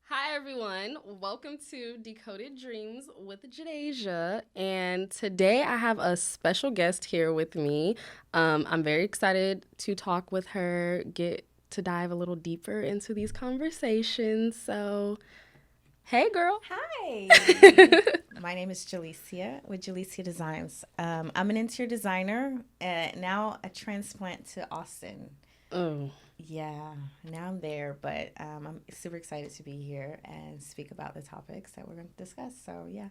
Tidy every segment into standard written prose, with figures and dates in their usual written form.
Hi, everyone. Welcome to Decoded Dreams with Jalicia. And today I have a special guest here with me. I'm very excited to talk with her, get to dive a little deeper into these conversations. So, hey, girl. Hi, my name is Jalicia with Jalicia Designs. I'm an interior designer, now a transplant to Austin. Oh, Yeah, now I'm there, but I'm super excited to be here and speak about the topics that we're going to discuss. So, yeah.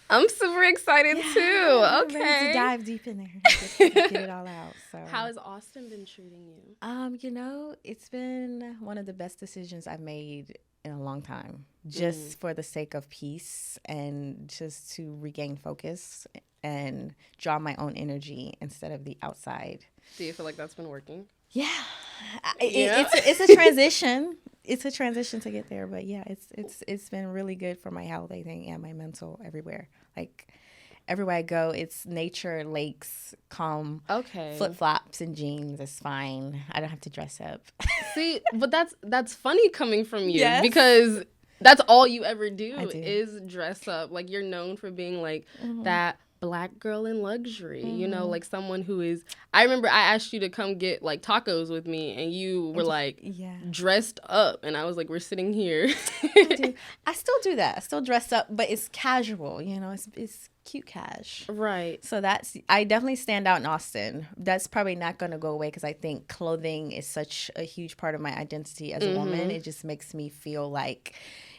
I'm super excited too. I'm ready to Okay. dive deep in there and get it all out. So, How has Austin been treating you? it's been one of the best decisions I've made in a long time, just for the sake of peace and just to regain focus and draw my own energy instead of the outside. Do you feel like that's been working? Yeah, Yeah. it's a transition. It's a transition to get there, but yeah, it's been really good for my health, I think, and my mental everywhere. Like everywhere I go, it's nature, lakes, calm, Okay. flip flops and jeans. It's fine. I don't have to dress up. See, but that's funny coming from you Yes. because that's all you ever do I do. is dress up. Like you're known for being like that black girl in luxury, like someone who is. I remember I asked you to come get like tacos with me and you were like Yeah. dressed up and I was like, we're sitting here. I do. I still do that. I still dress up, but it's casual. It's cute cash. Right. So I definitely stand out in Austin. That's probably not going to go away because I think clothing is such a huge part of my identity as a woman. It just makes me feel like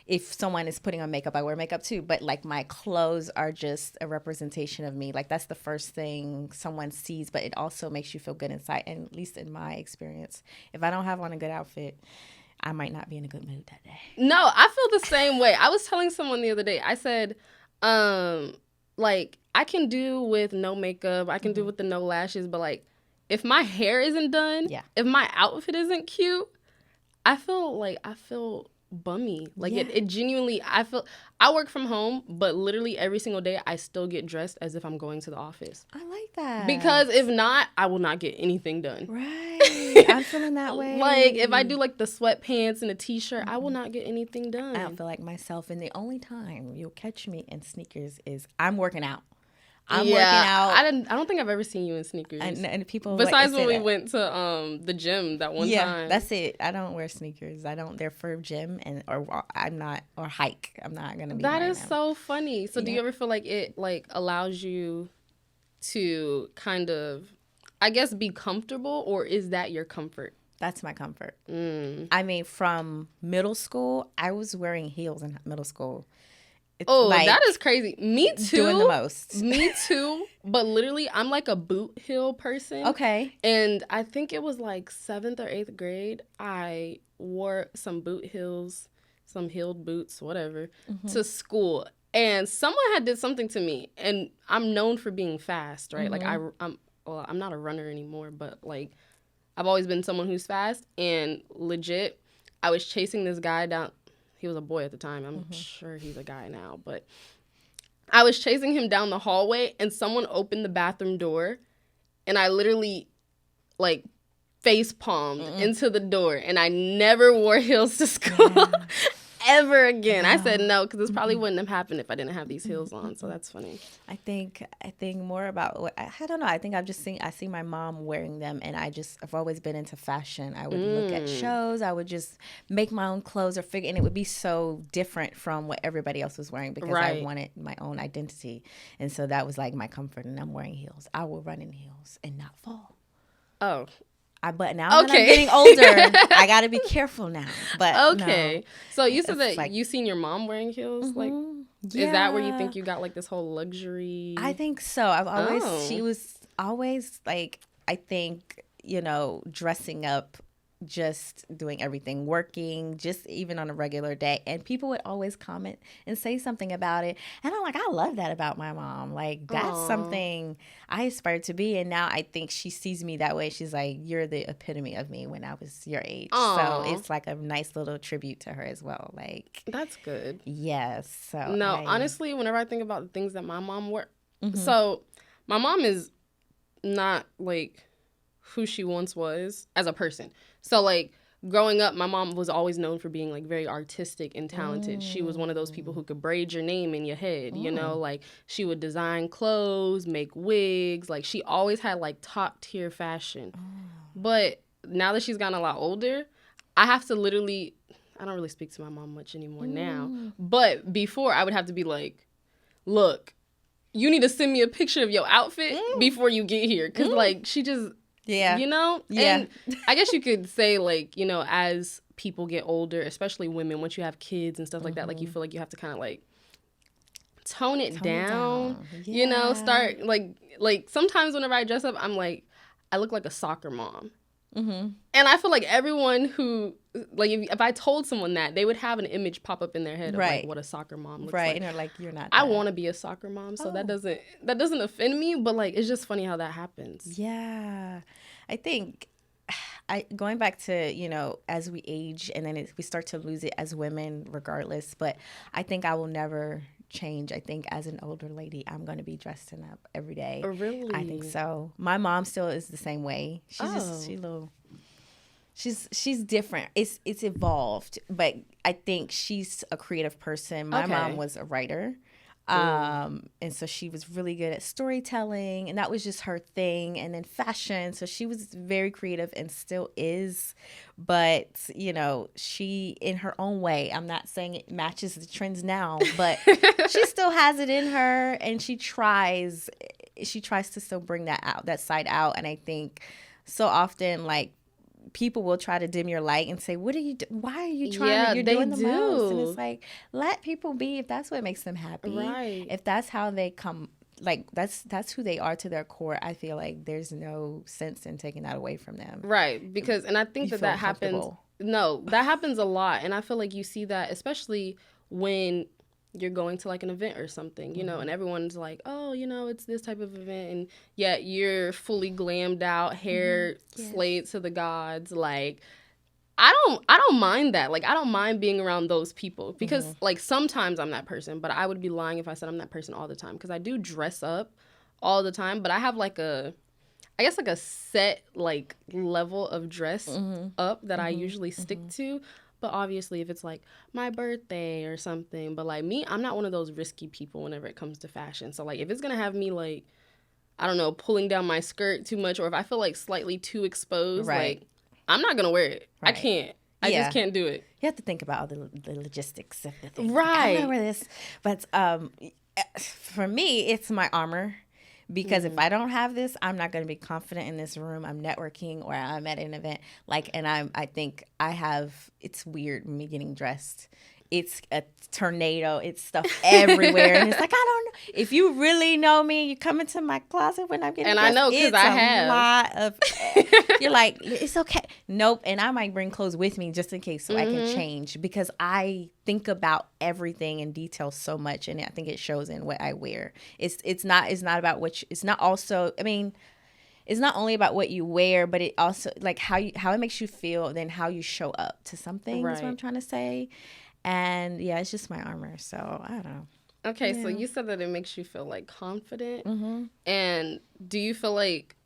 if someone is putting on makeup, I wear makeup too. But like my clothes are just a representation of me. Like that's the first thing someone sees, but it also makes you feel good inside. And at least in my experience, if I don't have on a good outfit, I might not be in a good mood that day. No, I feel the same way. I was telling someone the other day, I said, like, I can do with no makeup, I can do with the no lashes, but like, if my hair isn't done, Yeah. if my outfit isn't cute, I feel bummy. Like Yeah. it genuinely, I work from home, but literally every single day I still get dressed as if I'm going to the office. I like that. Because if not, I will not get anything done. Right. I'm feeling that way. Like if I do like the sweatpants and a t-shirt, I will not get anything done. I don't feel like myself. And the only time you'll catch me in sneakers is I'm working out. I'm working out. I don't think I've ever seen you in sneakers. And people Besides say when we that. went to the gym that one Yeah, time. that's it. I don't wear sneakers. I don't. They're for gym or I'm not or hike. I'm not gonna be. That wearing is them. so funny. So do you Yeah. ever feel like it like allows you to kind of, I guess, be comfortable, or is that your comfort? That's my comfort. I mean, from middle school, I was wearing heels in middle school. It's Oh, like that is crazy. Me too. doing the most. Me too. But literally, I'm like a boot heel person. Okay. And I think it was like 7th or 8th grade. I wore some boot heels, some heeled boots, whatever, to school. And someone had did something to me. And I'm known for being fast, right? Like I'm not a runner anymore, but like I've always been someone who's fast. And legit, I was chasing this guy down. He was a boy at the time. I'm sure he's a guy now. But I was chasing him down the hallway, and someone opened the bathroom door, and I literally, like, face palmed into the door. And I never wore heels to school ever again. I said no, because this probably wouldn't have happened if I didn't have these heels on. So that's funny. I think more about what I don't know. I think I see my mom wearing them, and I've always been into fashion. I would look at shows. I would just make my own clothes or figure, and it would be so different from what everybody else was wearing because I Right. wanted my own identity, and so that was like my comfort. And I'm wearing heels. I will run in heels and not fall. Oh, But now that I'm Okay. getting older, I got to be careful now. But okay. So you said It's that like- you seen your mom wearing heels? Like, is that where you think you got like this whole luxury? I think so. I've always Oh. she was always like I think, dressing up, just doing everything, working, just even on a regular day. And people would always comment and say something about it. And I'm like, I love that about my mom. Like that's Aw. something I aspire to be. And now I think she sees me that way. She's like, you're the epitome of me when I was your age. Aw. So it's like a nice little tribute to her as well. Like, That's good. yes. So No, I- honestly, whenever I think about the things that my mom wore, so my mom is not like who she once was as a person. So like growing up, my mom was always known for being like very artistic and talented. She was one of those people who could braid your name in your head, you know, like she would design clothes, make wigs. Like she always had like top tier fashion. But now that she's gotten a lot older, I have to literally, I don't really speak to my mom much anymore now. But before, I would have to be like, look, you need to send me a picture of your outfit before you get here. Because, like, she just, you know? Yeah. And I guess you could say, like, you know, as people get older, especially women, once you have kids and stuff like that, like, you feel like you have to kind of, like, tone it down. You know, start, like, sometimes whenever I dress up, I'm like, I look like a soccer mom. And I feel like everyone who, like, if I told someone that, they would have an image pop up in their head of, like, what a soccer mom looks like. And they're like, you're not that. I want to be a soccer mom, so that doesn't offend me, but, like, it's just funny how that happens. Yeah. I think, going back to, you know, as we age and then we start to lose it as women regardless, but I think I will never change. I think as an older lady, I'm going to be dressing up every day. Oh, really? I think so. My mom still is the same way. She's different. It's evolved, but I think she's a creative person. My mom was a writer. And so she was really good at storytelling, and that was just her thing. And then fashion. So she was very creative and still is, but you know, she in her own way, I'm not saying it matches the trends now, but she still has it in her, and she tries to still bring that side out. And I think so often, like, people will try to dim your light and say, "What are you? Why are you trying? Yeah, You're doing the most." And it's like, let people be if that's what makes them happy. Right. If that's how they come, like that's who they are to their core. I feel like there's no sense in taking that away from them. Right. Because, and I think that happens. No, that happens a lot, and I feel like you see that especially when you're going to like an event or something, you know, and everyone's like, oh, you know, it's this type of event, and yet you're fully glammed out, hair slayed to the gods. Like, I don't mind that. Like, I don't mind being around those people because like sometimes I'm that person, but I would be lying if I said I'm that person all the time, because I do dress up all the time, but I have like I guess like a set like level of dress up that I usually stick to. But obviously, if it's, like, my birthday or something. But, like, me, I'm not one of those risky people whenever it comes to fashion. So, like, if it's going to have me, like, I don't know, pulling down my skirt too much, or if I feel, like, slightly too exposed, like, I'm not going to wear it. I can't. I just can't do it. You have to think about all the logistics of the thing. Right. Like, I'm going to wear this. But for me, it's my armor. Because if I don't have this, I'm not going to be confident in this room. I'm networking or I'm at an event. Like, and I think I have, it's weird me getting dressed. It's a tornado. It's stuff everywhere. And it's like, I don't know. If you really know me, you come into my closet when I'm getting dressed. And I know because I have. A lot of, you're like, it's okay. Nope. And I might bring clothes with me just in case so I can change, because I think about everything in detail so much. And I think it shows in what I wear. It's not about it's not also, I mean, it's not only about what you wear, but it also, like, how it makes you feel, and then how you show up to something is what I'm trying to say. And yeah, it's just my armor. So I don't know. Okay, so you said that it makes you feel like confident. And do you feel like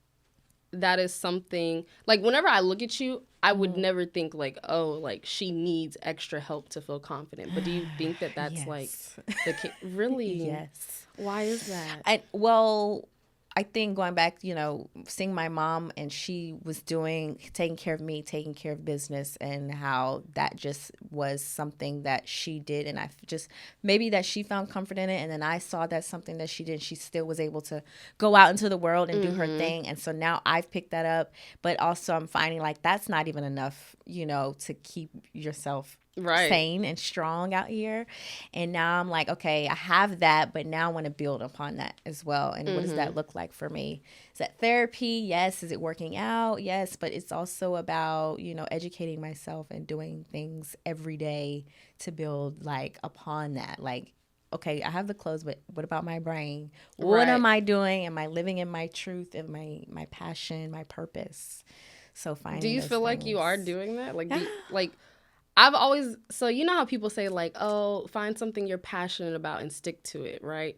that is something, like, whenever I look at you, I would never think like, oh, like, she needs extra help to feel confident. But do you think that that's like really? Yes. Why is that? I think going back, you know, seeing my mom, and she was taking care of me, taking care of business, and how that just was something that she did. And I just, maybe that she found comfort in it. And then I saw that's something that she did. She still was able to go out into the world and do her thing. And so now I've picked that up. But also I'm finding like that's not even enough, you know, to keep yourself sane and strong out here. And now I'm like, okay, I have that, but now I want to build upon that as well. And what does that look like for me? Is that therapy? Yes. Is it working out? Yes. But it's also about, you know, educating myself and doing things every day to build like upon that. Like, okay, I have the clothes, but what about my brain? What am I doing? Am I living in my truth and my passion, my purpose? So finding Do you feel things. like you are doing that? Like, like, I've always, so you know how people say like, oh, find something you're passionate about and stick to it, right?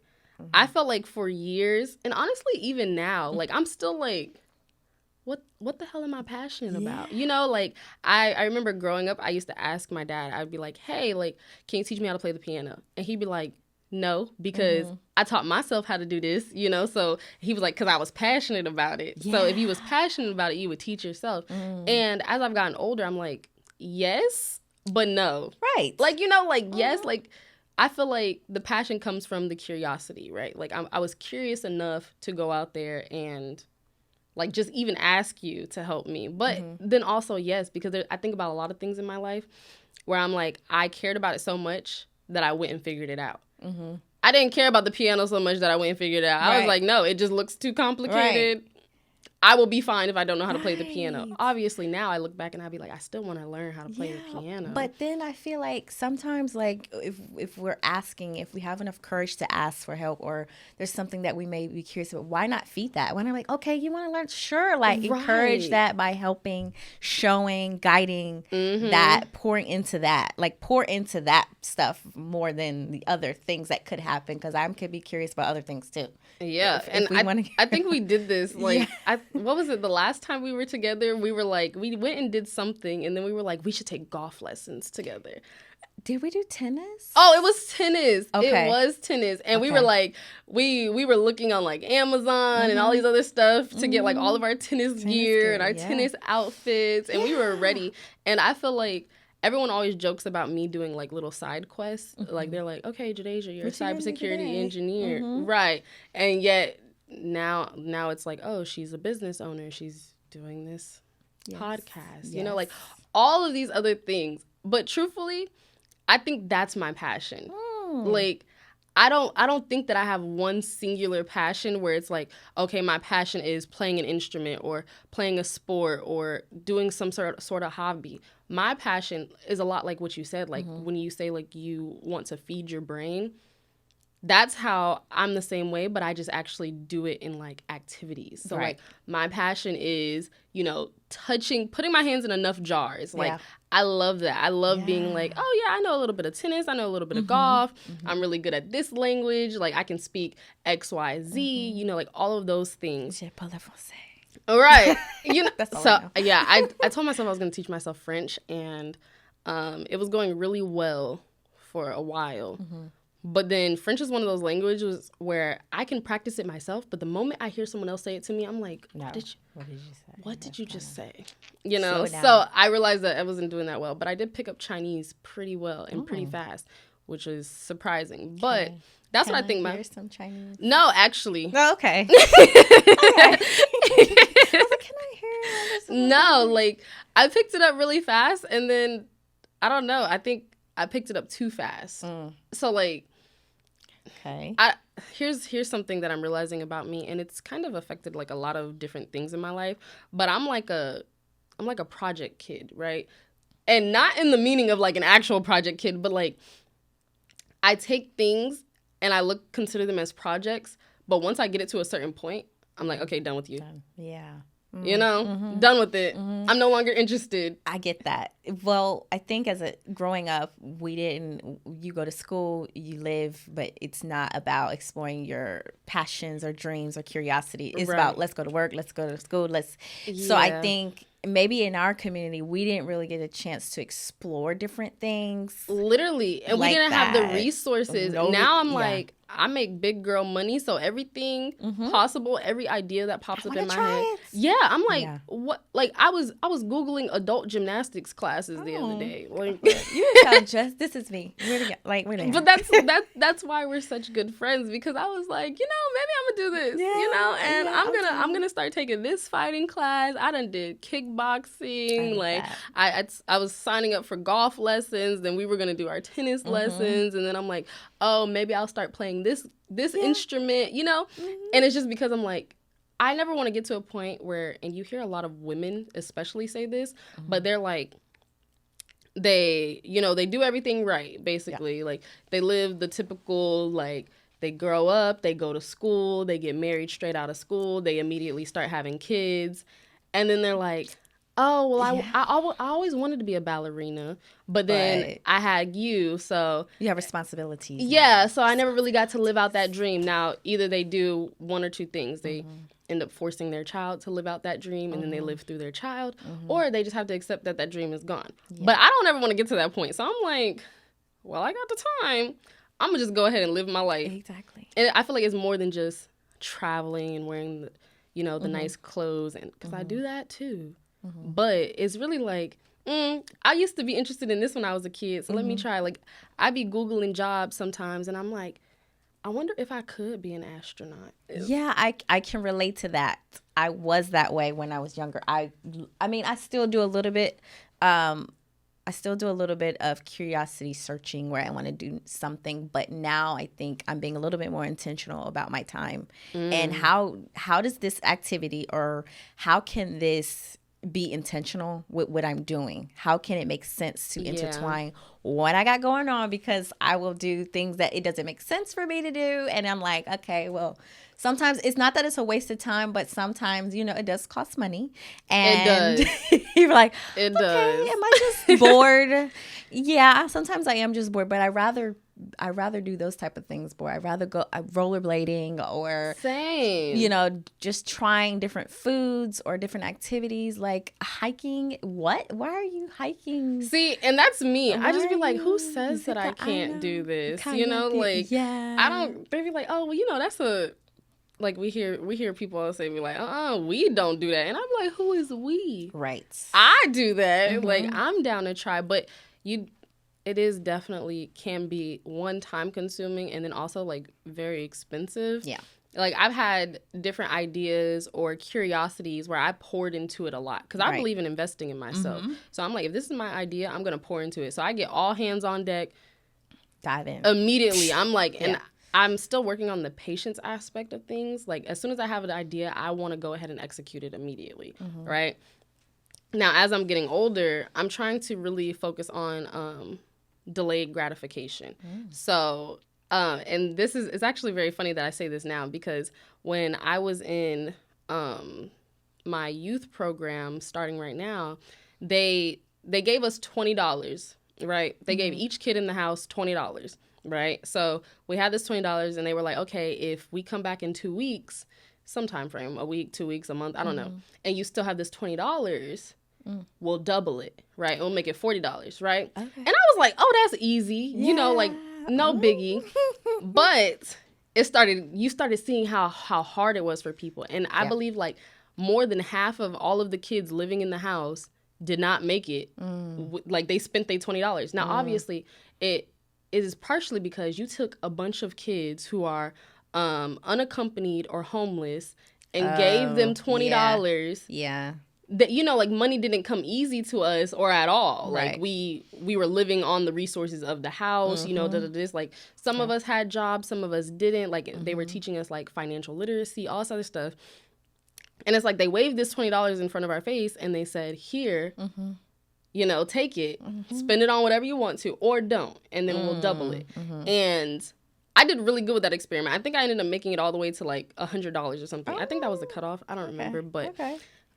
I felt like for years, and honestly, even now, like, I'm still like, what the hell am I passionate about? You know, like I remember growing up, I used to ask my dad, I'd be like, hey, like, can you teach me how to play the piano? And he'd be like, no, because I taught myself how to do this, you know? So he was like, because I was passionate about it. So if you was passionate about it, you would teach yourself. And as I've gotten older, I'm like, yes, but no. Right. Like, you know, like, yes, like, I feel like the passion comes from the curiosity, right? Like, I was curious enough to go out there and, like, just even ask you to help me. But then also, yes, because I think about a lot of things in my life where I'm like, I cared about it so much that I went and figured it out. I didn't care about the piano so much that I went and figured it out. I was like, no, it just looks too complicated. I will be fine if I don't know how to play the piano. Obviously, now I look back and I'll be like, I still want to learn how to play the piano. But then I feel like sometimes, like, if we're asking, if we have enough courage to ask for help, or there's something that we may be curious about, why not feed that? When I'm like, okay, you want to learn? Sure. Like, encourage that by helping, showing, guiding that, pouring into that. Like, pour into that stuff more than the other things that could happen, because I could be curious about other things too. Yeah, and I think we did this, like, what was it, the last time we were together, we were like, we went and did something, and then we were like, we should take golf lessons together. Did we do tennis? Oh, it was tennis. Okay. It was tennis. And we were like, we were looking on like Amazon and all these other stuff to get like all of our tennis gear and our tennis outfits, and we were ready. And I feel like everyone always jokes about me doing like little side quests. Like they're like, okay, Jadasia, you're a cybersecurity engineer. Right. And yet now it's like, oh, she's a business owner. She's doing this podcast, you know, like all of these other things. But truthfully, I think that's my passion. Like, I don't think that I have one singular passion where it's like, okay, my passion is playing an instrument or playing a sport or doing some sort of hobby. My passion is a lot like what you said, like when you say like you want to feed your brain. That's how I'm the same way, but I just actually do it in like activities. So like my passion is, you know, putting my hands in enough jars. Like I love that. I love being like, oh yeah, I know a little bit of tennis. I know a little bit of golf. I'm really good at this language. Like I can speak X, Y, Z, you know, like all of those things. Je parle français. All right. You know, That's all so I know. yeah, I told myself I was going to teach myself French, and it was going really well for a while. But then French is one of those languages where I can practice it myself, but the moment I hear someone else say it to me, I'm like, what did you say? What did you just say? You know, so I realized that I wasn't doing that well, but I did pick up Chinese pretty well and pretty fast, which is surprising. But that's what I think. Hear some Chinese? No, actually. Oh, okay. I was like, can I hear? No, like I picked it up really fast, and then I don't know. I think I picked it up too fast. So like. Okay. Here's something that I'm realizing about me, and it's kind of affected like a lot of different things in my life. But I'm like a project kid, right? And not in the meaning of like an actual project kid, but like I take things and I consider them as projects. But once I get it to a certain point, I'm like, okay, done with you. Done. Yeah. You know, done with it. I'm no longer interested. I get that. Well, I think growing up, you go to school, you live, but it's not about exploring your passions or dreams or curiosity. It's about let's go to work, let's go to school, So I think maybe in our community, we didn't really get a chance to explore different things. Literally. And like we didn't have the resources. No, now I'm like, I make big girl money, so everything possible, every idea that pops up in my head. Yeah, I'm like, what? Like I was Googling adult gymnastics classes the other day. Like you sound just this is me. We're together. But that's why we're such good friends, because I was like, you know, maybe I'm gonna do this, you know, and I'm gonna start taking this fighting class. I done did kickboxing. I was signing up for golf lessons. Then we were gonna do our tennis lessons, and then I'm like, oh, maybe I'll start playing this instrument, you know? And it's just because I'm like, I never want to get to a point where, and you hear a lot of women especially say this, but they're like, they do everything right, basically. Like, they live the typical, like, they grow up, they go to school, they get married straight out of school, they immediately start having kids, and then they're like, oh, well, I always wanted to be a ballerina, but then I had you, so... You have responsibilities. Yeah, so I never really got to live out that dream. Now, either they do one or two things. They end up forcing their child to live out that dream, and then they live through their child, or they just have to accept that that dream is gone. But I don't ever want to get to that point. So I'm like, well, I got the time. I'm going to just go ahead and live my life. Exactly. And I feel like it's more than just traveling and wearing the, the nice clothes, and because I do that too. But it's really like, I used to be interested in this when I was a kid, so let me try. Like, I be Googling jobs sometimes, and I'm like, I wonder if I could be an astronaut. Yeah, I can relate to that. I was that way when I was younger. I mean, I still do a little bit. I still do a little bit of curiosity searching where I want to do something, but now I think I'm being a little bit more intentional about my time and how does this activity, or how can this be intentional with what I'm doing? How can it make sense to intertwine what I got going on? Because I will do things that it doesn't make sense for me to do. And I'm like, okay, well, sometimes it's not that it's a waste of time, but sometimes, it does cost money. And it does. You're like, it okay, does. am I just bored? Yeah, sometimes I am just bored, but I rather do those type of things, boy. I'd rather go rollerblading or same. Just trying different foods or different activities like hiking. What? Why are you hiking? See, and that's me. I just be like, who says that I can't do this? I don't. They be like, oh, well, that's a. Like we hear people say, be like, we don't do that, and I'm like, who is we? Right. I do that. Like, I'm down to try, but it is definitely can be one, time consuming, and then also like very expensive. Yeah. Like, I've had different ideas or curiosities where I poured into it a lot because I believe in investing in myself. So I'm like, if this is my idea, I'm gonna pour into it. So I get all hands on deck. Dive in immediately. I'm like, and I'm still working on the patience aspect of things. Like, as soon as I have an idea, I want to go ahead and execute it immediately, right? Now, as I'm getting older, I'm trying to really focus on delayed gratification. So, and it's actually very funny that I say this now, because when I was in my youth program starting right now, they gave us $20, right? They gave each kid in the house $20. Right. So we had this $20, and they were like, okay, if we come back in 2 weeks, some time frame, a week, 2 weeks, a month, I don't know, and you still have this $20, we'll double it. Right. We'll make it $40. Right. Okay. And I was like, oh, that's easy. Yeah. Like, no biggie. But you started seeing how hard it was for people. And I believe like more than half of all of the kids living in the house did not make it. Like, they spent their $20. Now, obviously, it is partially because you took a bunch of kids who are unaccompanied or homeless and gave them $20. Yeah. That, like, money didn't come easy to us or at all. Right. Like, we were living on the resources of the house, this. Like, some of us had jobs, some of us didn't. Like, they were teaching us, like, financial literacy, all this other stuff. And it's like they waved this $20 in front of our face, and they said, here, take it, spend it on whatever you want to, or don't, and then we'll double it. And I did really good with that experiment. I think I ended up making it all the way to like $100 or something. I think that was the cutoff. I don't remember, but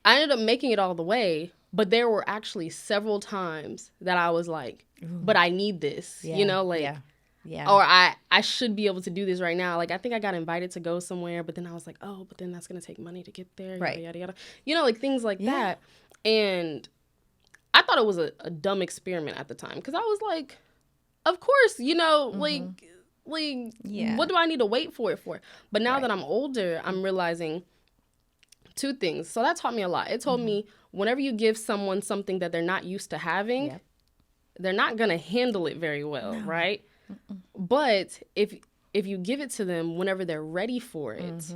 I ended up making it all the way. But there were actually several times that I was like, but I need this, or I should be able to do this right now. Like, I think I got invited to go somewhere, but then I was like, oh, but then that's going to take money to get there. Yada, yada, yada. Like, things like that. And I thought it was a dumb experiment at the time, because I was like, of course, like, what do I need to wait for it for? But now that I'm older, I'm realizing two things. So that taught me a lot. It told me whenever you give someone something that they're not used to having, they're not going to handle it very well, right? But if you give it to them whenever they're ready for it,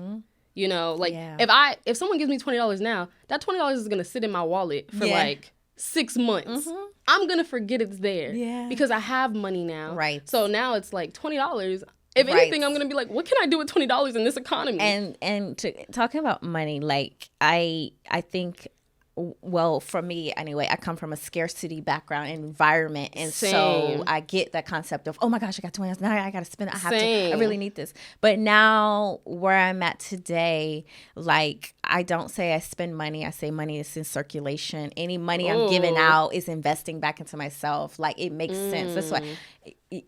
if someone gives me $20 now, that $20 is going to sit in my wallet for like 6 months. I'm going to forget it's there because I have money now. Right. So now it's like $20. If anything, I'm going to be like, what can I do with $20 in this economy? And talking about money, like, I think, well, for me anyway, I come from a scarcity background and environment, and so I get that concept of, oh my gosh, I got $20 now, I got to spend it. I really need this. But now where I'm at today, like, I don't say I spend money. I say money is in circulation. Any money I'm giving out is investing back into myself. Like, it makes sense. That's why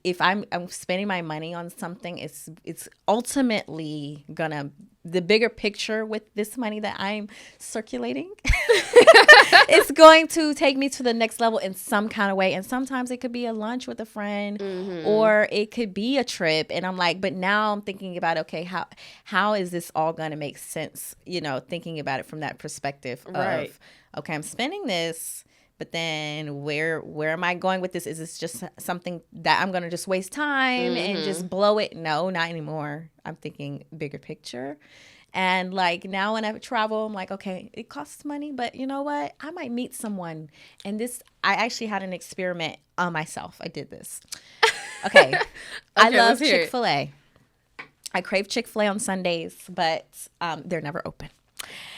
if I'm spending my money on something, it's ultimately gonna the bigger picture with this money that I'm circulating it's going to take me to the next level in some kind of way. And sometimes it could be a lunch with a friend or it could be a trip. And I'm like, but now I'm thinking about, okay, how is this all going to make sense? You know, thinking about it from that perspective of, okay, I'm spending this, but then where am I going with this? Is this just something that I'm going to just waste time and just blow it? No, not anymore. I'm thinking bigger picture. And like now when I travel, I'm like, okay, it costs money, but you know what? I might meet someone. And I actually had an experiment on myself. I did this. Okay. I love Chick-fil-A. I crave Chick-fil-A on Sundays, but they're never open.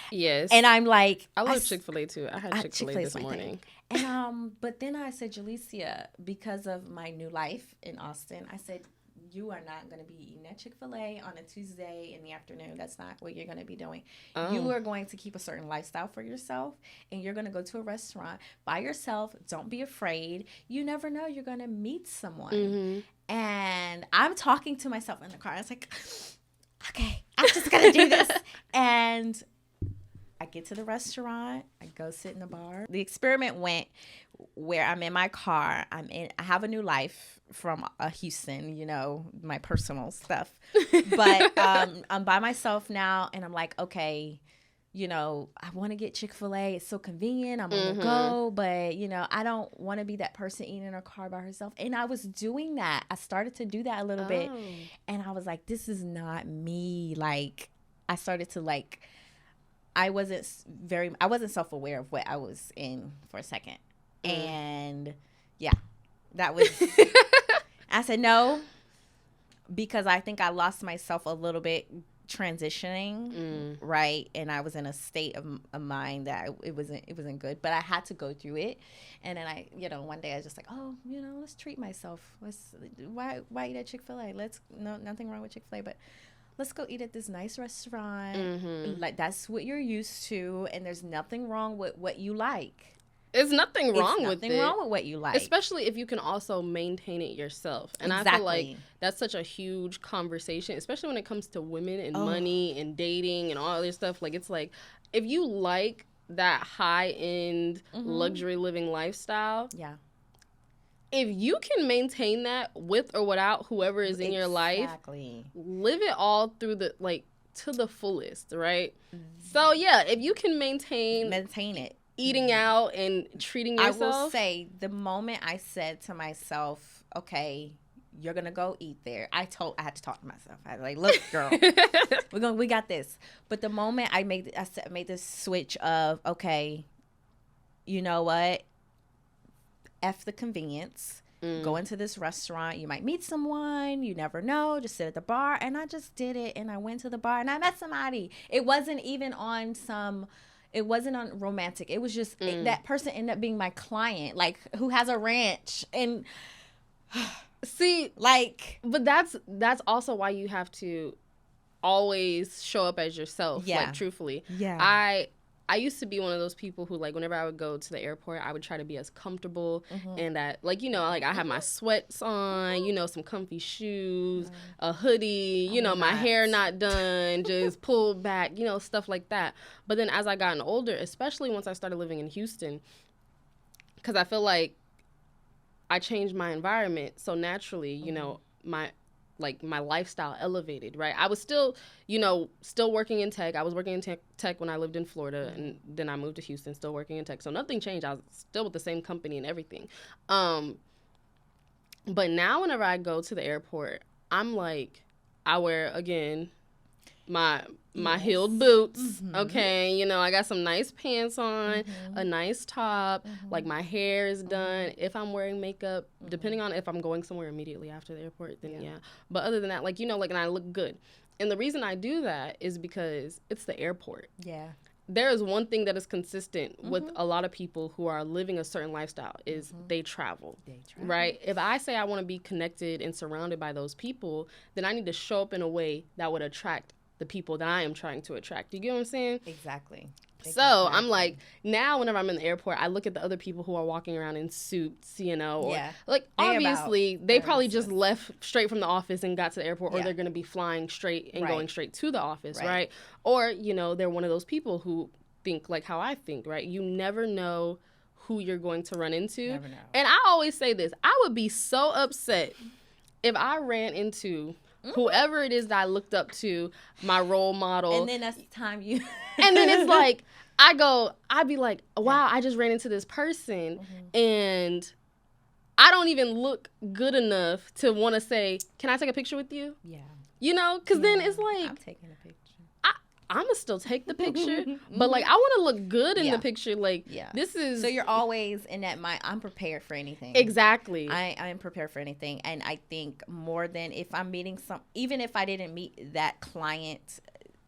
Yes. And I'm like, I love Chick-fil-A too. I had Chick-fil-A this morning. And but then I said, Jalicia, because of my new life in Austin, I said, you are not going to be eating at Chick-fil-A on a Tuesday in the afternoon. That's not what you're going to be doing. You are going to keep a certain lifestyle for yourself, and you're going to go to a restaurant by yourself. Don't be afraid. You never know. You're going to meet someone. And I'm talking to myself in the car. I was like, okay, I'm just going to do this. And I get to the restaurant. I go sit in the bar. The experiment went where I'm in my car. I have a new life from Houston, you know, my personal stuff. But I'm by myself now, and I'm like, okay, you know, I want to get Chick-fil-A. It's so convenient. I'm on the go, but, you know, I don't want to be that person eating in her car by herself. And I was doing that. I started to do that a little bit. And I was like, this is not me. Like, I started to like... I wasn't self-aware of what I was in for a second. And yeah, that was, I said no, because I think I lost myself a little bit transitioning. Right. And I was in a state of mind that it wasn't good, but I had to go through it. And then I, you know, one day I was just like, oh, you know, let's treat myself. Why eat at Chick-fil-A? Nothing wrong with Chick-fil-A, but let's go eat at this nice restaurant. Like, that's what you're used to, and there's nothing wrong with what you like. There's nothing wrong with it. Nothing wrong with what you like. Especially if you can also maintain it yourself. And I feel like that's such a huge conversation, especially when it comes to women and money and dating and all this stuff. Like, it's like, if you like that high-end luxury living lifestyle, if you can maintain that with or without whoever is in your life, live it all through to the fullest, right? So yeah, if you can maintain it, eating out and treating yourself. I will say, the moment I said to myself, okay, you're gonna go eat there, I had to talk to myself. I was like, look, girl, we got this. But the moment I made this switch of, okay, you know what? F the convenience. Go into this restaurant. You might meet someone. You never know. Just sit at the bar. And I just did it. And I went to the bar and I met somebody. It wasn't even on romantic. It was just that person ended up being my client, like, who has a ranch. And see, like, but that's also why you have to always show up as yourself. Like, truthfully. I used to be one of those people who, like, whenever I would go to the airport, I would try to be as comfortable and that, like, you know, like, I have my sweats on, you know, some comfy shoes, a hoodie, you know, my hair not done, just pulled back, you know, stuff like that. But then as I gotten older, especially once I started living in Houston, because I feel like I changed my environment, so naturally, you know, my lifestyle elevated, right? I was still working in tech. I was working in tech when I lived in Florida, and then I moved to Houston, still working in tech. So nothing changed. I was still with the same company and everything. But now whenever I go to the airport, I'm like, I wear, again, my heeled boots, okay? You know, I got some nice pants on, a nice top, like, my hair is done. If I'm wearing makeup, depending on if I'm going somewhere immediately after the airport, then yeah. But other than that, like, you know, like, and I look good. And the reason I do that is because it's the airport. Yeah. There is one thing that is consistent with a lot of people who are living a certain lifestyle is they travel, right? If I say I want to be connected and surrounded by those people, then I need to show up in a way that would attract the people that I am trying to attract. You get what I'm saying? Exactly. So I'm like, now whenever I'm in the airport, I look at the other people who are walking around in suits, you know, or like obviously they probably just left straight from the office and got to the airport, or they're going to be flying straight and going straight to the office, right? Or, you know, they're one of those people who think like how I think, right? You never know who you're going to run into. Never know. And I always say this, I would be so upset if I ran into whoever it is that I looked up to, my role model. And then that's the time you... And then it's like, I'd be like, wow, I just ran into this person and I don't even look good enough to want to say, can I take a picture with you? Yeah. You know, because then it's like... I'm taking a picture. I'm going to still take the picture, but, like, I want to look good in the picture. Like, this is... So you're always in that mind, I'm prepared for anything. Exactly. I am prepared for anything. And I think more than if I'm meeting even if I didn't meet that client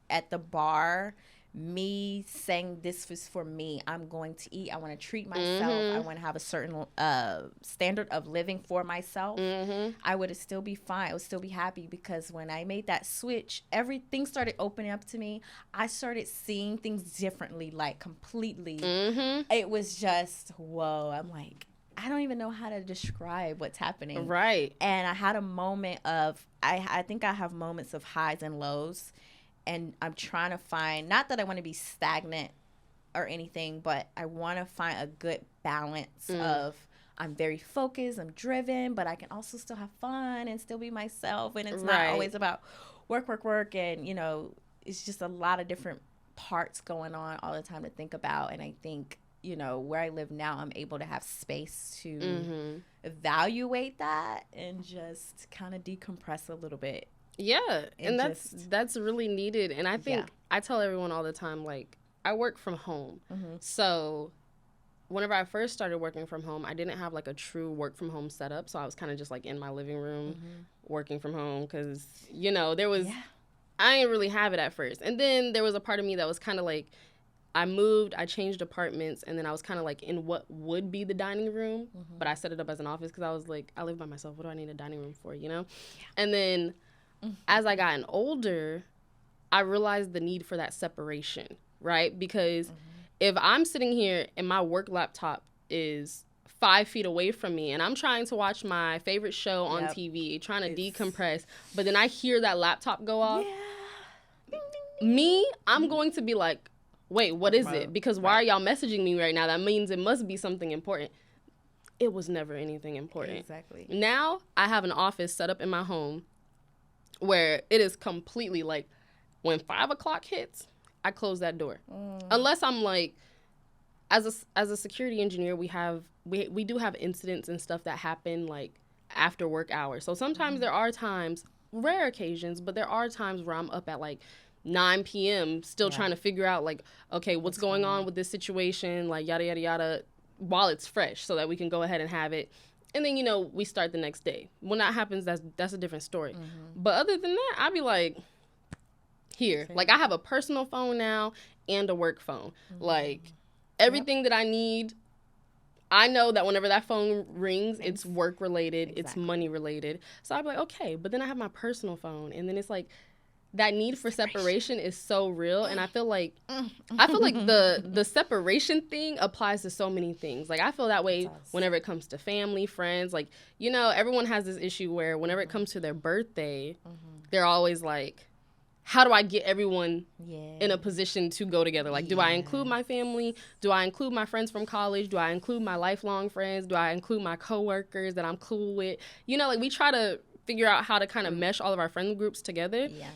at the bar, me saying this was for me, I'm going to eat, I want to treat myself, I want to have a certain standard of living for myself, I would still be fine. I would still be happy, because when I made that switch, everything started opening up to me. I started seeing things differently, like completely. It was just, whoa. I'm like, I don't even know how to describe what's happening. Right. And I had a moment of, I think I have moments of highs and lows. And I'm trying to find, not that I want to be stagnant or anything, but I want to find a good balance of, I'm very focused, I'm driven, but I can also still have fun and still be myself. And it's not always about work. And, you know, it's just a lot of different parts going on all the time to think about. And I think, you know, where I live now, I'm able to have space to evaluate that and just kind of decompress a little bit. Yeah, and that's really needed. And I think I tell everyone all the time, like, I work from home. So whenever I first started working from home, I didn't have, like, a true work from home setup. So I was kind of just, like, in my living room working from home because, you know, there was I didn't really have it at first. And then there was a part of me that was kind of like, I moved, I changed apartments, and then I was kind of like in what would be the dining room, but I set it up as an office because I was like, I live by myself. What do I need a dining room for, you know? And then as I gotten older, I realized the need for that separation, right? Because if I'm sitting here and my work laptop is 5 feet away from me and I'm trying to watch my favorite show on TV, trying to decompress, but then I hear that laptop go off, I'm going to be like, wait, what is it? Because why are y'all messaging me right now? That means it must be something important. It was never anything important. Exactly. Now I have an office set up in my home where it is completely like, when 5 o'clock hits, I close that door. Unless I'm like, as a security engineer, we do have incidents and stuff that happen like after work hours. So sometimes there are times, rare occasions, but there are times where I'm up at like 9 p.m. still trying to figure out like, okay, what's going on with this situation, like yada, yada, yada, while it's fresh so that we can go ahead and have it. And then, you know, we start the next day. When that happens, that's a different story. But other than that, I'd be like, here. Like, I have a personal phone now and a work phone. Like, everything that I need, I know that whenever that phone rings, it's work-related, it's money-related. So I'd be like, okay. But then I have my personal phone. And then it's like, that need for separation is so real, and I feel like the separation thing applies to so many things. Like, I feel that way whenever it comes to family, friends. Like, you know, everyone has this issue where whenever it comes to their birthday, they're always like, how do I get everyone in a position to go together? Like, do I include my family? Do I include my friends from college? Do I include my lifelong friends? Do I include my coworkers that I'm cool with? You know, like, we try to figure out how to kind of mesh all of our friend groups together. Yeah.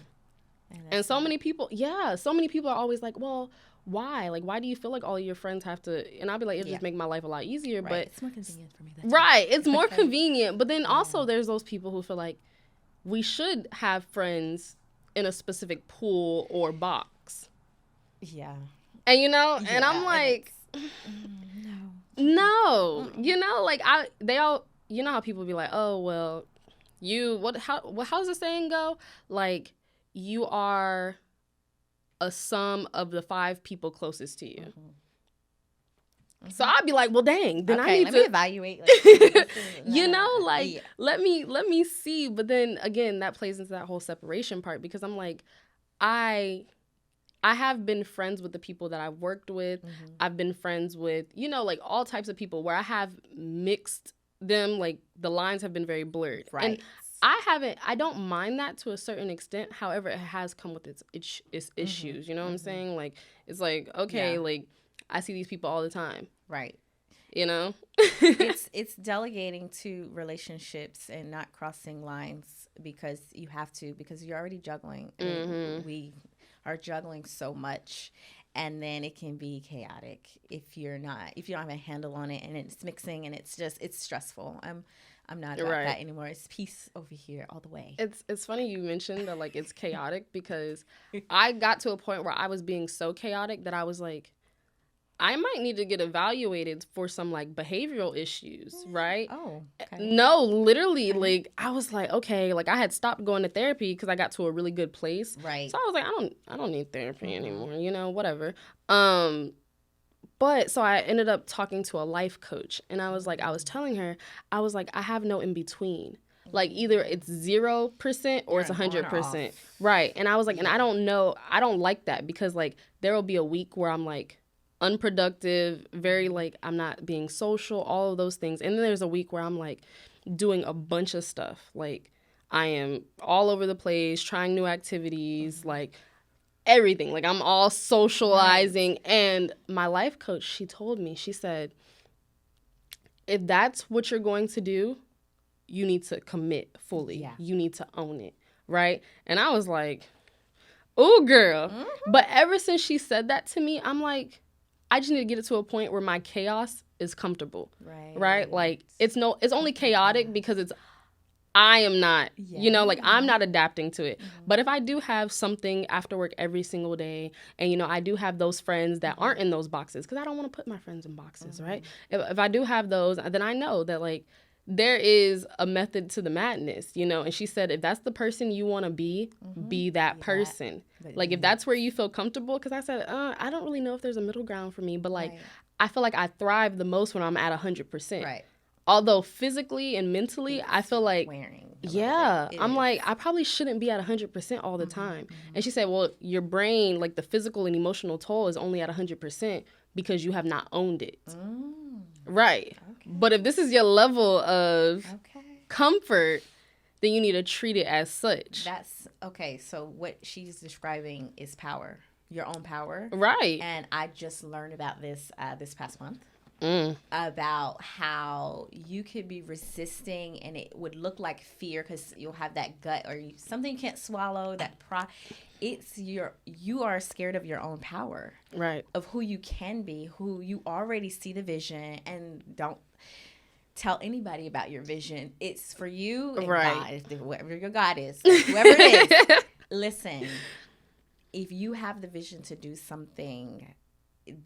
And so many people are always like, well, why? Like, why do you feel like all of your friends have to? And I'll be like, it just make my life a lot easier. But it's more convenient for me. It's more convenient. But then also there's those people who feel like we should have friends in a specific pool or box. Yeah. And, you know, and I'm like, no. You know, like, you know how people be like, oh, well, how does the saying go? Like, you are a sum of the 5 people closest to you. So I'd be like, well, dang, then I need to evaluate. Like, you know, like, let me see. But then again, that plays into that whole separation part, because I'm like, I I have been friends with the people that I've worked with. I've been friends with, you know, like all types of people where I have mixed them, like the lines have been very blurred. Right. And I don't mind that to a certain extent. However, it has come with its issues. You know what I'm saying? Like, it's like, okay, like I see these people all the time. Right. You know? It's delegating to relationships and not crossing lines because you have to, because you're already juggling. And we are juggling so much, and then it can be chaotic if you don't have a handle on it, and it's mixing, and it's stressful. I'm not about that anymore. It's peace over here all the way. It's funny you mentioned that, like, it's chaotic because I got to a point where I was being so chaotic that I was like, I might need to get evaluated for some, like, behavioral issues, right? Oh, okay. No, literally, like, I was like, okay, like, I had stopped going to therapy because I got to a really good place. Right. So I was like, I don't need therapy anymore, you know, whatever. But so I ended up talking to a life coach, and I was telling her, I was like, I have no in between. Like, either it's 0% or it's 100%. Right. And I was like, and I don't know, I don't like that because, like, there will be a week where I'm like unproductive, very like I'm not being social, all of those things. And then there's a week where I'm like doing a bunch of stuff. Like, I am all over the place, trying new activities, like everything. Like, I'm all socializing. Right. And my life coach, she told me, she said, if that's what you're going to do, you need to commit fully. Yeah. You need to own it. Right. And I was like, oh, girl. But ever since she said that to me, I'm like, I just need to get it to a point where my chaos is comfortable. Right. Right. Like, it's only chaotic because I am not, you know, like, I'm not adapting to it. But if I do have something after work every single day, and, you know, I do have those friends that aren't in those boxes, because I don't want to put my friends in boxes, right? If I do have those, then I know that, like, there is a method to the madness, you know? And she said, if that's the person you want to be that person. Like, if that's where you feel comfortable, because I said, I don't really know if there's a middle ground for me, but, like, I feel like I thrive the most when I'm at 100%. Right. Although physically and mentally, I feel like, I'm like, I probably shouldn't be at 100% all the time. And she said, well, your brain, like the physical and emotional toll is only at 100% because you have not owned it. Right. Okay. But if this is your level of comfort, then you need to treat it as such. That's okay. So what she's describing is power, your own power. Right. And I just learned about this past month. About how you could be resisting and it would look like fear because you'll have that gut or something you can't swallow, you are scared of your own power, right? Of who you can be, who you already see the vision, and don't tell anybody about your vision. It's for you and God, whoever your God is, whoever it is. Listen, if you have the vision to do something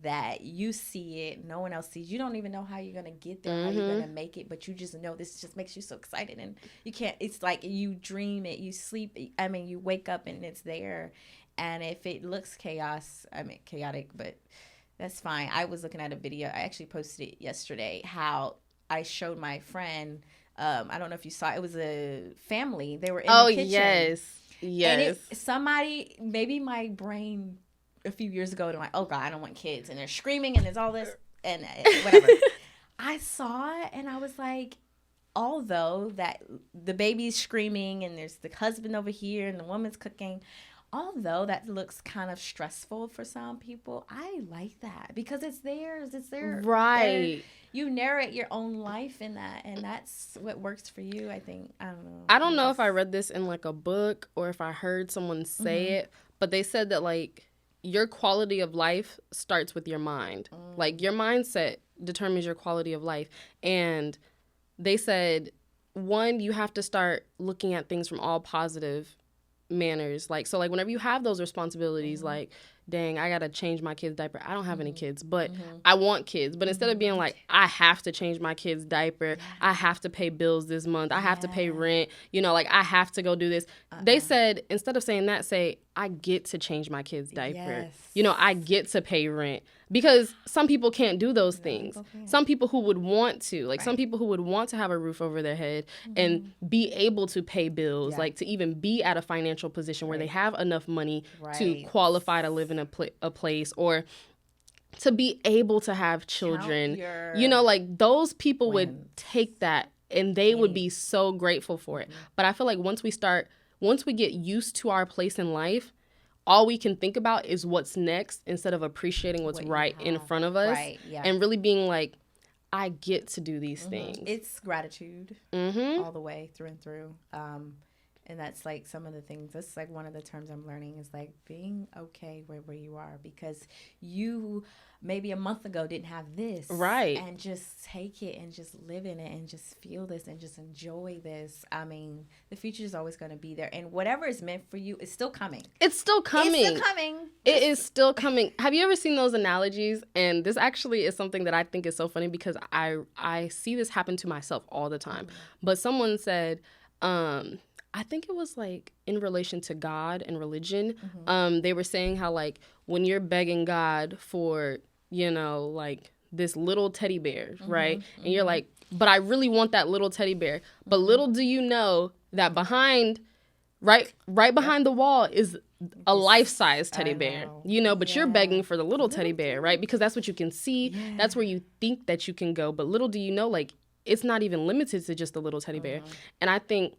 that you see it, no one else sees, you don't even know how you're gonna get there, how you're gonna make it, but you just know this just makes you so excited, and you can't, it's like you dream it, you sleep, I mean, you wake up and it's there. And if it looks chaotic, but that's fine. I was looking at a video, I actually posted it yesterday, how I showed my friend, I don't know if you saw, it was a family, they were in the kitchen. And somebody, maybe my brain a few years ago, they're like, oh God, I don't want kids, and they're screaming and there's all this and whatever. I saw it and I was like, although that the baby's screaming and there's the husband over here and the woman's cooking, although that looks kind of stressful for some people, I like that because it's theirs, it's their right. You narrate your own life in that, and that's what works for you. I think, I don't know. I don't know if I read this in like a book or if I heard someone say it, but they said that, like, your quality of life starts with your mind. Like, your mindset determines your quality of life. And they said, one, you have to start looking at things from all positive manners. Like, so, like, whenever you have those responsibilities, like, dang, I got to change my kid's diaper. I don't have any kids, but I want kids. But instead of being like, I have to change my kid's diaper, I have to pay bills this month, I have to pay rent, you know, like, I have to go do this. They said, instead of saying that, say, I get to change my kid's diaper. Yes. You know, I get to pay rent, because some people can't do those things. Some people who would want to, like some people who would want to have a roof over their head and be able to pay bills, like to even be at a financial position where they have enough money to qualify to live in a place, or to be able to have children. You know, like those people would take that and they would be so grateful for it. But I feel like once we get used to our place in life, all we can think about is what's next instead of appreciating what's right in front of us. And really being like, I get to do these things. It's gratitude all the way through and through. And that's like some of the things, that's like one of the terms I'm learning is like being okay where you are, because you maybe a month ago didn't have this. Right. And just take it and just live in it and just feel this and just enjoy this. I mean, the future is always going to be there. And whatever is meant for you is still coming. It's still coming. It's still coming. It is still coming. Have you ever seen those analogies? And this actually is something that I think is so funny, because I see this happen to myself all the time. But someone said, I think it was like in relation to God and religion. They were saying how like when you're begging God for, you know, like this little teddy bear, right? And you're like, but I really want that little teddy bear. But little do you know that behind, right behind the wall is a life-size teddy bear, you know, but you're begging for the little teddy bear, right? Because that's what you can see. That's where you think that you can go. But little do you know, like, it's not even limited to just a little teddy bear. And I think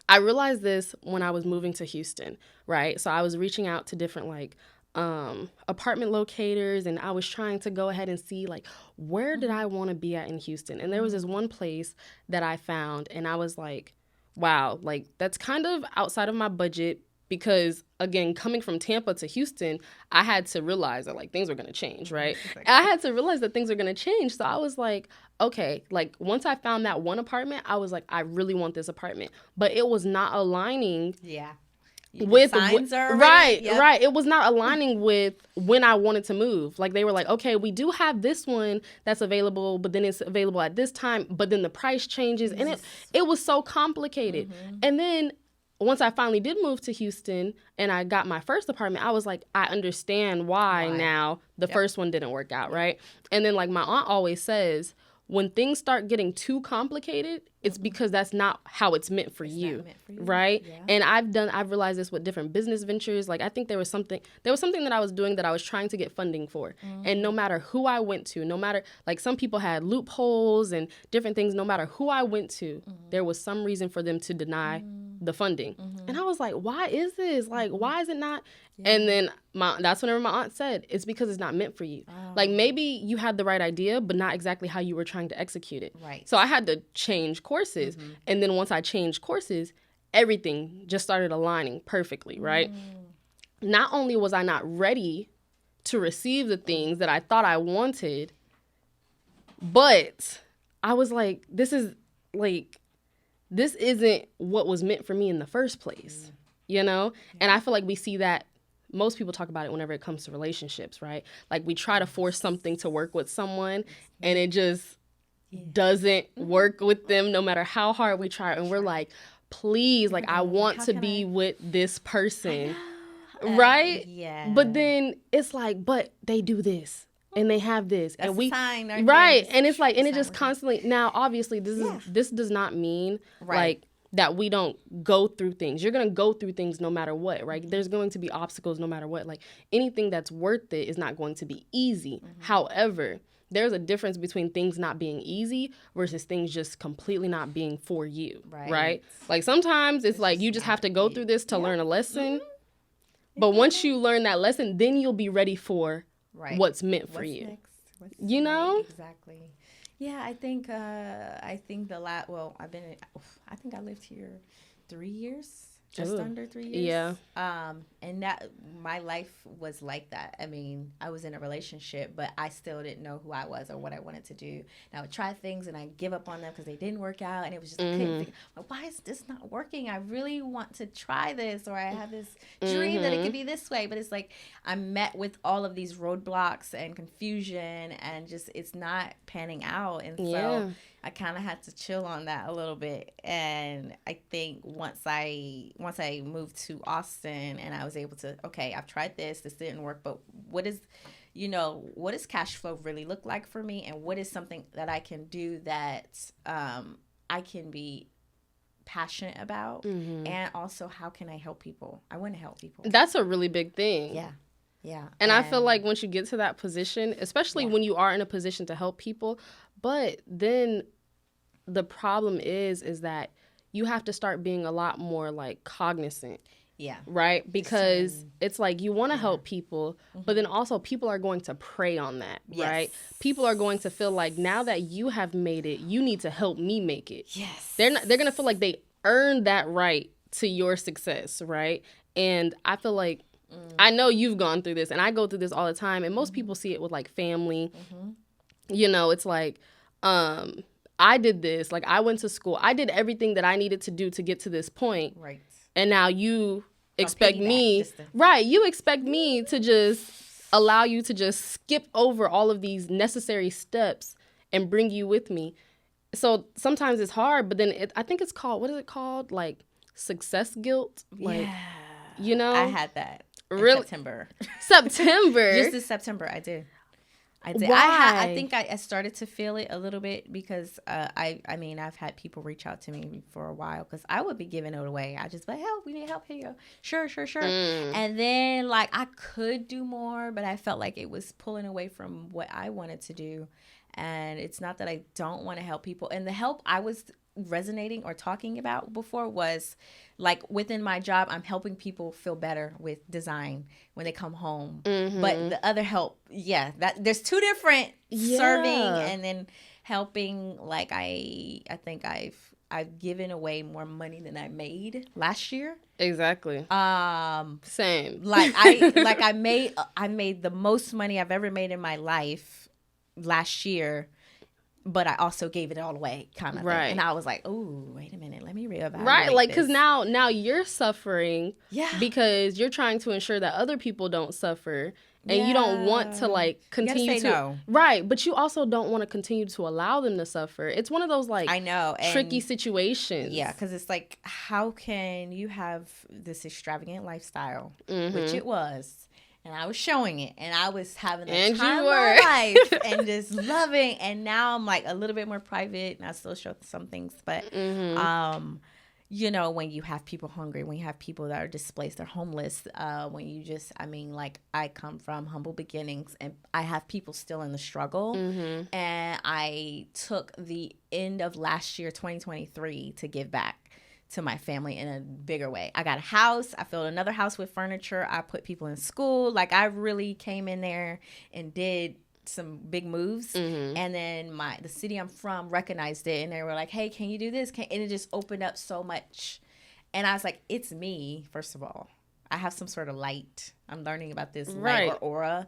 I realized this when I was moving to Houston, right? So I was reaching out to different like apartment locators, and I was trying to go ahead and see like, where did I want to be at in Houston? And there was this one place that I found, and I was like, wow, like that's kind of outside of my budget, because again, coming from Tampa to Houston, I had to realize that like things were going to change, right? I had to realize that things are going to change. So I was like, okay, like once I found that one apartment, I was like, I really want this apartment, but it was not aligning. With signs are right. It was not aligning with when I wanted to move. Like they were like, okay, we do have this one that's available, but then it's available at this time, but then the price changes, and it was so complicated. And then once I finally did move to Houston and I got my first apartment, I was like, I understand why now the first one didn't work out, right? And then like my aunt always says, when things start getting too complicated, it's because that's not how it's meant for you, right? And I've realized this with different business ventures. Like I think there was something that I was doing that I was trying to get funding for. And no matter who I went to, no matter, like some people had loopholes and different things, no matter who I went to, there was some reason for them to deny the funding. And I was like, why is this? Like, why is it not? And then that's whenever my aunt said, it's because it's not meant for you. Like maybe you had the right idea, but not exactly how you were trying to execute it. So I had to change courses. And then once I changed courses, everything just started aligning perfectly, right? Not only was I not ready to receive the things that I thought I wanted, but I was like, this isn't what was meant for me in the first place, you know? And I feel like we see that most people talk about it whenever it comes to relationships, right? Like we try to force something to work with someone and it just doesn't work with them no matter how hard we try. And we're like, please, like I want to be with this person, right? But then it's like, but they do this. And they have this, that's and we sign, right, and it's like, and it just constantly. Now, obviously, this does not mean like that we don't go through things. You're gonna go through things no matter what, right? There's going to be obstacles no matter what. Like anything that's worth it is not going to be easy. However, there's a difference between things not being easy versus things just completely not being for you, right? Like sometimes it's like you just have to go through this to learn a lesson, but once you learn that lesson, then you'll be ready for what's meant for you. Next? You know? Exactly. Yeah, I think I think I lived here 3 years. Just under 3 years. And that my life was like that. I mean, I was in a relationship, but I still didn't know who I was or what I wanted to do. And I would try things and I'd give up on them because they didn't work out. And it was just, I couldn't figure, like, why is this not working? I really want to try this, or I have this dream that it could be this way. But it's like I'm met with all of these roadblocks and confusion and just it's not panning out. And so I kind of had to chill on that a little bit. And I think once I moved to Austin and I was able to, okay, I've tried this didn't work, but what does cash flow really look like for me? And what is something that I can do that I can be passionate about? Mm-hmm. And also, how can I help people? I want to help people. That's a really big thing. Yeah. Yeah. And I feel like once you get to that position, especially when you are in a position to help people, but then the problem is that you have to start being a lot more like cognizant. Yeah. Right? Because it's like you want to help people, but then also people are going to prey on that, right? People are going to feel like now that you have made it, you need to help me make it. Yes. They're going to feel like they earned that right to your success, right? And I feel like I know you've gone through this, and I go through this all the time, and most people see it with like family. You know, it's like I did this, like I went to school. I did everything that I needed to do to get to this point. Right. And now you expect me, you expect me to just allow you to just skip over all of these necessary steps and bring you with me. So sometimes it's hard, but then I think it's called, what is it called? Like success guilt? Like, you know? I had that in September. Just this September, I did. Why? I think I started to feel it a little bit because I mean, I've had people reach out to me for a while because I would be giving it away. I just like, help, we need help. Here you go. Sure. And then like I could do more, but I felt like it was pulling away from what I wanted to do. And it's not that I don't want to help people. And the help I was resonating or talking about before was like within my job, I'm helping people feel better with design when they come home. But the other help, that there's two different serving and then helping. Like I think I've given away more money than I made last year. Exactly. Same. Like I made the most money I've ever made in my life last year. But I also gave it all away, kind of thing. And I was like, oh, wait a minute, let me reevaluate Right, like, because this. now you're suffering because you're trying to ensure that other people don't suffer. And you don't want to, like, continue to... No. Right, but you also don't want to continue to allow them to suffer. It's one of those, like, I know, tricky situations. Yeah, because it's like, how can you have this extravagant lifestyle, which it was... And I was showing it, and I was having the time of my life, and just loving. And now I'm like a little bit more private, and I still show some things. But, you know, when you have people hungry, when you have people that are displaced, they're homeless, when you just, I mean, like I come from humble beginnings, and I have people still in the struggle. And I took the end of last year, 2023, to give back to my family in a bigger way. I got a house. I filled another house with furniture. I put people in school. Like I really came in there and did some big moves. And then the city I'm from recognized it, and they were like, hey, can you do this? And it just opened up so much. And I was like, it's me, first of all. I have some sort of light. I'm learning about this light or aura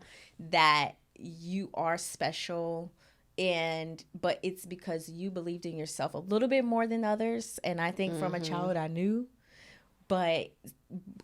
that you are special. But it's because you believed in yourself a little bit more than others. And I think from a childhood I knew, but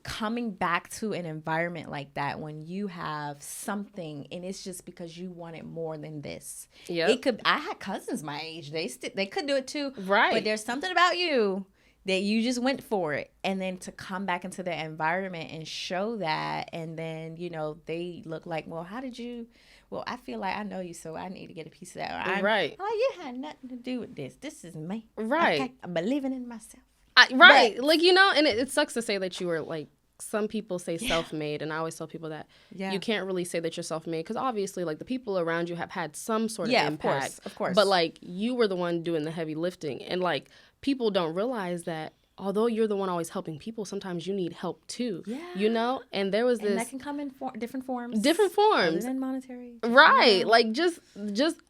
coming back to an environment like that, when you have something and it's just because you wanted more than this, I had cousins my age. They could do it too. Right. But there's something about you that you just went for it. And then to come back into the environment and show that, and then, you know, they look like, well, how did you... Well, I feel like I know you, so I need to get a piece of that. Oh, you had nothing to do with this. This is me. Right. Okay? I'm believing in myself. But, like, you know, and it sucks to say that you were, like, some people say self-made, and I always tell people that you can't really say that you're self-made, because obviously, like, the people around you have had some sort of impact. Of course. But, like, you were the one doing the heavy lifting. And, like, people don't realize that although you're the one always helping people, sometimes you need help too. Yeah. You know? And there was this... And that can come in different forms. Different forms. Other than monetary. Right. You know? Like, just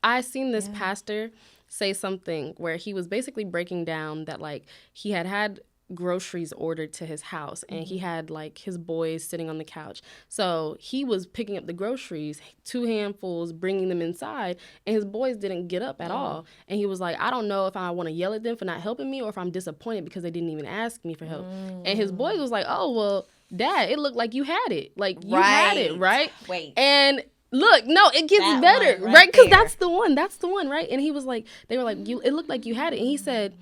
I seen this pastor say something where he was basically breaking down that, like, he had groceries ordered to his house, and he had, like, his boys sitting on the couch. So he was picking up the groceries, 2 handfuls, bringing them inside, and his boys didn't get up at all. And he was like, I don't know if I want to yell at them for not helping me or if I'm disappointed because they didn't even ask me for help. And his boys was like, oh, well, Dad, it looked like you had it. Like, you had it, right? Wait. And Look, no, it gets That better, one right? Because there. that's the one, right? And he was like, they were like, it looked like you had it. And he said,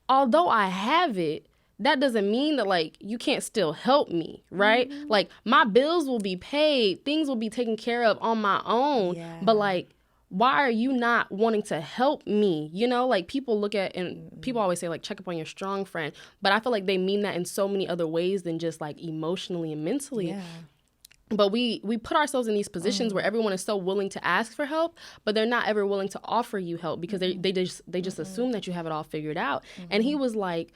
although I have it, that doesn't mean that, like, you can't still help me, right? Like, my bills will be paid, things will be taken care of on my own. Yeah. But, like, why are you not wanting to help me? You know, like, people look at, and people always say, like, check up on your strong friend. But I feel like they mean that in so many other ways than just, like, emotionally and mentally. Yeah. But we put ourselves in these positions where everyone is so willing to ask for help, but they're not ever willing to offer you help because they just assume that you have it all figured out. And he was like,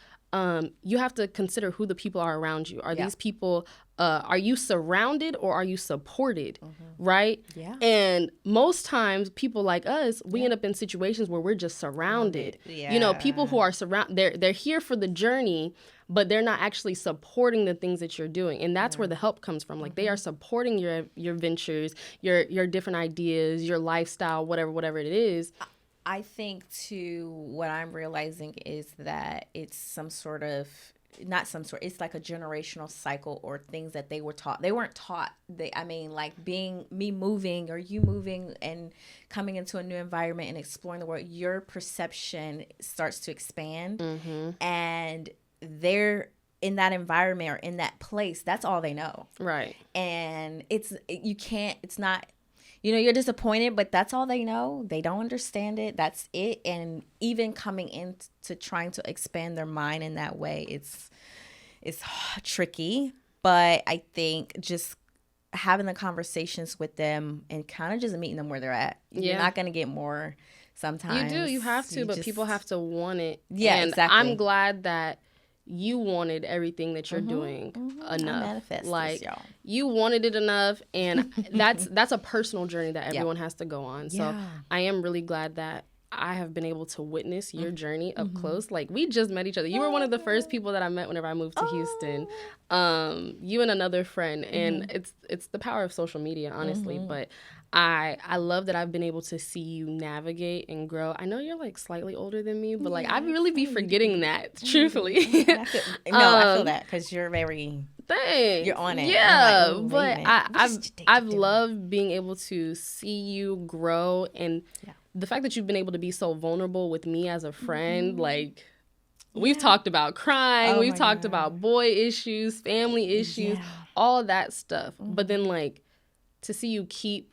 you have to consider who the people are around you. Are these people, are you surrounded or are you supported, right? Yeah. And most times people like us, we end up in situations where we're just surrounded. Yeah. You know, people who are they're here for the journey, but they're not actually supporting the things that you're doing. And that's where the help comes from. Like, they are supporting your ventures, your different ideas, your lifestyle, whatever it is. I think, too, what I'm realizing is that it's some sort of, it's like a generational cycle or things that they were taught. They weren't taught. Like me moving or you moving and coming into a new environment and exploring the world, your perception starts to expand. And they're in that environment or in that place. That's all they know. Right. And it's not, you're disappointed, but that's all they know. They don't understand it. That's it. And even coming into trying to expand their mind in that way, it's tricky. But I think just having the conversations with them and kind of just meeting them where they're at. You're not going to get more sometimes. You do. You have to, but people have to want it. Yeah, and exactly. I'm glad that you wanted everything that you're doing enough. Manifest like this, y'all. You wanted it enough, and that's a personal journey that everyone has to go on. So I am really glad that I have been able to witness your journey up close. Like, we just met each other. You were one of the first people that I met whenever I moved to Houston. You and another friend, and it's the power of social media, honestly. But I love that I've been able to see you navigate and grow. I know you're like slightly older than me, but like I really be forgetting that, truthfully. I feel that because you're very. Thanks. You're on it. Yeah, like, but I've loved being able to see you grow, and the fact that you've been able to be so vulnerable with me as a friend, like. We've talked about crying. We've talked about boy issues, family issues, all that stuff. But then, like, to see you keep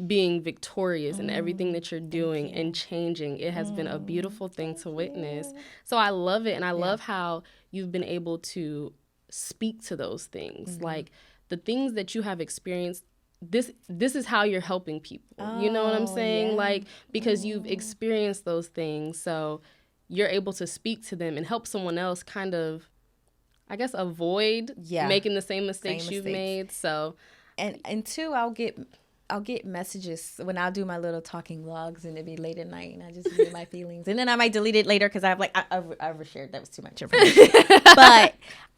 being victorious in everything that you're doing and changing, it has been a beautiful thing to witness. So I love it. And I love how you've been able to speak to those things. Like, the things that you have experienced, this is how you're helping people. You know what I'm saying? Like, because you've experienced those things. So you're able to speak to them and help someone else kind of, I guess, avoid making the same mistakes you've made. So, and two, I'll get messages when I'll do my little talking vlogs, and it'd be late at night, and I just read my feelings, and then I might delete it later because I overshared. That was too much information. But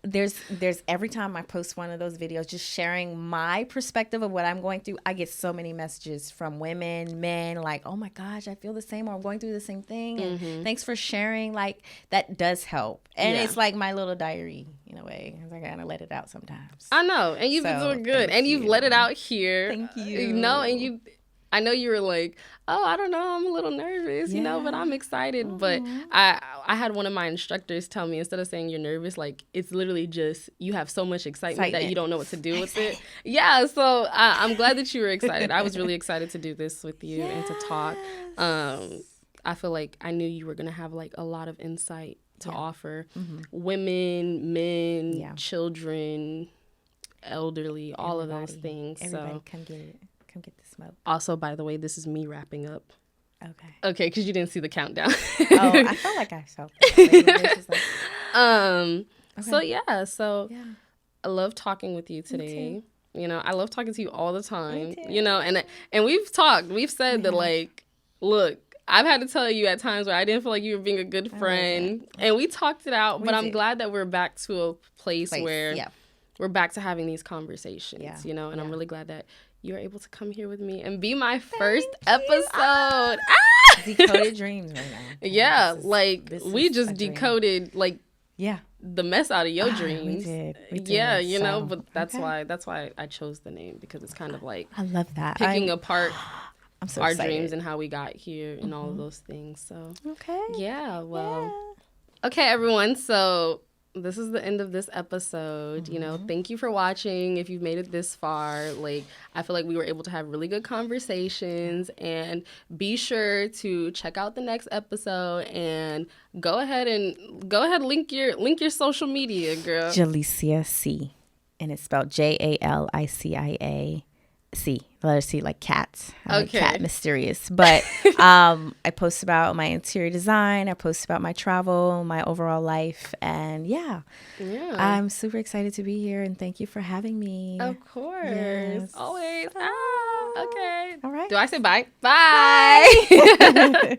there's every time I post one of those videos, just sharing my perspective of what I'm going through, I get so many messages from women, men, like, oh my gosh, I feel the same, or I'm going through the same thing, and thanks for sharing. Like, that does help, and it's like my little diary in a way. I gotta let it out sometimes. I know, and you've been doing good, and you've let it out here. Thank you. You know, and I know you were like, oh, I don't know, I'm a little nervous, you know, but I'm excited. But I had one of my instructors tell me, instead of saying you're nervous, like, it's literally just you have so much excitement that you don't know what to do with it. Yeah, so I'm glad that you were excited. I was really excited to do this with you and to talk. I feel like I knew you were going to have, like, a lot of insight to offer women, men, children, elderly, all of those things. Everybody, come get it. Come get the smoke. Also, by the way, this is me wrapping up. Okay, because you didn't see the countdown. I felt like I saw that. So I love talking with you today. You know, I love talking to you all the time. You know, and we've said that, like, look, I've had to tell you at times where I didn't feel like you were being a good friend, and we talked it out. But I'm glad that we're back to a place where we're back to having these conversations. You know, and I'm really glad that you're able to come here with me and be my first episode. Decoded dreams right now. Yeah, we just decoded, like, the mess out of your dreams. We did. Yeah, you know, So, but that's why I chose the name, because it's kind of like I love that. picking apart I'm so our excited. dreams and how we got here and all of those things. So Okay. yeah, well, okay, everyone. So this is the end of this episode. You know, thank you for watching. If you've made it this far, like, I feel like we were able to have really good conversations, and be sure to check out the next episode and go ahead link your social media, girl. Jalicia C, and it's spelled Jalicia C, the letter C, like cat. Like cat, mysterious. But I post about my interior design. I post about my travel, my overall life, and yeah, I'm super excited to be here. And thank you for having me. Of course, always. Okay. All right. Do I say bye? Bye.